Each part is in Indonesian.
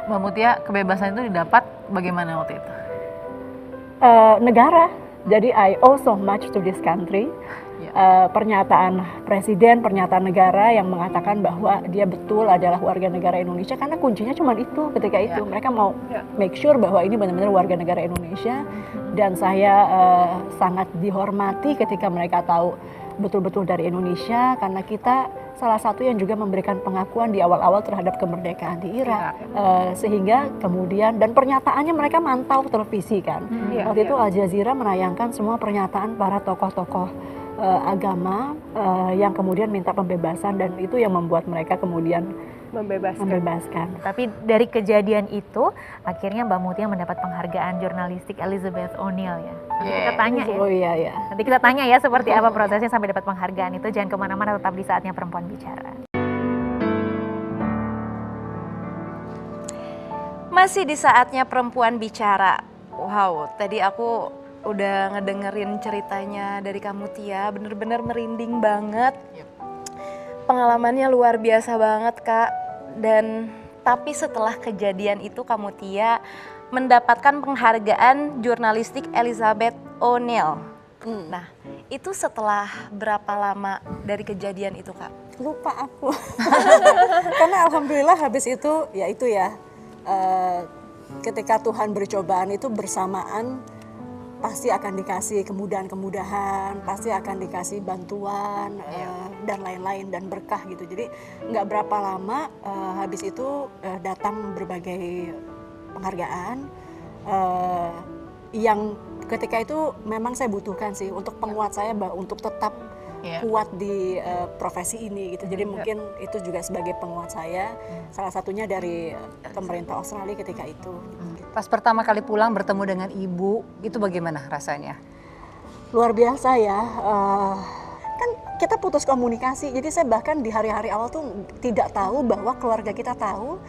Mbak Mutia, kebebasan itu didapat bagaimana waktu itu? Negara, jadi I owe so much to this country. Pernyataan presiden, pernyataan negara yang mengatakan bahwa dia betul adalah warga negara Indonesia, karena kuncinya cuma itu ketika itu. Mereka mau make sure bahwa ini benar-benar warga negara Indonesia, dan saya sangat dihormati ketika mereka tahu betul-betul dari Indonesia, karena kita salah satu yang juga memberikan pengakuan di awal-awal terhadap kemerdekaan di Irak. Sehingga kemudian, dan pernyataannya mereka mantau televisi kan. Waktu itu Al Jazeera menayangkan semua pernyataan para tokoh-tokoh agama yang kemudian minta pembebasan, dan itu yang membuat mereka kemudian membebaskan. Tapi dari kejadian itu akhirnya Mbak Mutia mendapat penghargaan jurnalistik Elizabeth O'Neill ya. Nanti kita tanya ya. Oh iya. Nanti kita tanya ya seperti apa prosesnya sampai dapat penghargaan itu. Jangan kemana-mana, tetap di Saatnya Perempuan Bicara. Masih di Saatnya Perempuan Bicara. Wow, tadi aku udah ngedengerin ceritanya dari Kamu Tia, bener-bener merinding banget. Pengalamannya luar biasa banget Kak. Dan tapi setelah kejadian itu Kamu Tia mendapatkan penghargaan jurnalistik Elizabeth O'Neill. Nah, itu setelah berapa lama dari kejadian itu Kak? Lupa aku. Karena alhamdulillah habis itu ketika Tuhan bercobaan itu bersamaan, pasti akan dikasih kemudahan-kemudahan, pasti akan dikasih bantuan dan lain-lain, dan berkah gitu. Jadi nggak berapa lama habis itu datang berbagai penghargaan yang ketika itu memang saya butuhkan sih untuk penguat saya untuk tetap kuat di profesi ini gitu. Jadi mungkin itu juga sebagai penguat saya, salah satunya dari pemerintah Australia ketika itu. Pas pertama kali pulang bertemu dengan ibu, itu bagaimana rasanya? Luar biasa ya, kan kita putus komunikasi, jadi saya bahkan di hari-hari awal tuh tidak tahu bahwa keluarga kita tahu,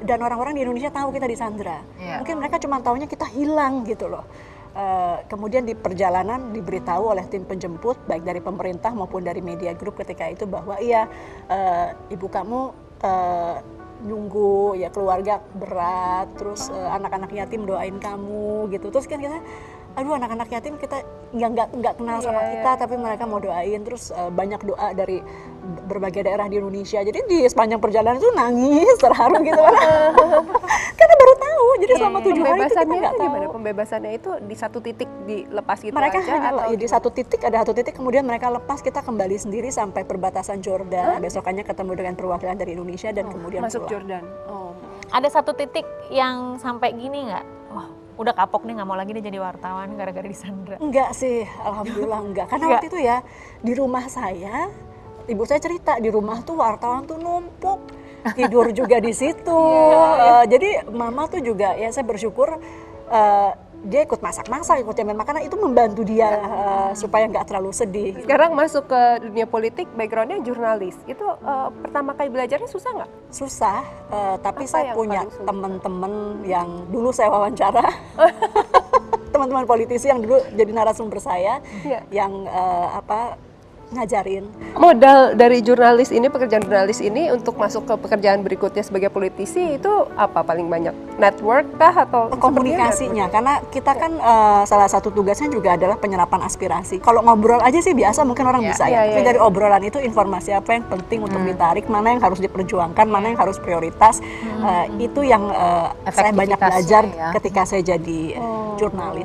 dan orang-orang di Indonesia tahu kita disandra. Mungkin mereka cuma taunya kita hilang gitu loh. Kemudian di perjalanan diberitahu oleh tim penjemput, baik dari pemerintah maupun dari media group ketika itu, bahwa ibu kamu nunggu ya, keluarga berat, terus anak-anak yatim doain kamu gitu. Terus kan kita, aduh, anak-anak yatim kita nggak kenal sama kita, tapi mereka mau doain. Terus banyak doa dari berbagai daerah di Indonesia. Jadi di sepanjang perjalanan itu nangis terharu gitu kan. Karena baru tahu. Jadi selama 7 hari itu kita nggak tahu. Gimana pembebasannya itu di satu titik dilepas gitu mereka aja? Hanya Atau di satu titik, kemudian mereka lepas, kita kembali sendiri sampai perbatasan Jordan. Besokannya ketemu dengan perwakilan dari Indonesia dan kemudian masuk pulang. Jordan. Ada satu titik yang sampai gini nggak? Wah, udah kapok nih, nggak mau lagi nih jadi wartawan gara-gara disandra. Enggak sih, alhamdulillah enggak. Karena waktu itu ya di rumah saya, ibu saya cerita di rumah tuh wartawan tuh numpuk, tidur juga di situ. Jadi mama tuh juga, ya saya bersyukur dia ikut masak-masak, ikut nyiapin makanan, itu membantu dia supaya nggak terlalu sedih. Sekarang masuk ke dunia politik, backgroundnya jurnalis. Itu pertama kali belajarnya susah nggak? Susah, tapi Apa saya yang punya paling sulit? teman-teman yang dulu saya wawancara. Teman-teman politisi yang dulu jadi narasumber saya, yang ngajarin. Modal dari jurnalis ini, pekerjaan jurnalis ini untuk masuk ke pekerjaan berikutnya sebagai politisi itu apa paling banyak? Network kah atau Komunikasinya, karena kita kan salah satu tugasnya juga adalah penyerapan aspirasi. Kalau ngobrol aja sih biasa, mungkin orang bisa tapi dari obrolan itu informasi apa yang penting untuk ditarik, mana yang harus diperjuangkan, mana yang harus prioritas. Itu yang saya banyak belajar ketika saya jadi jurnalis.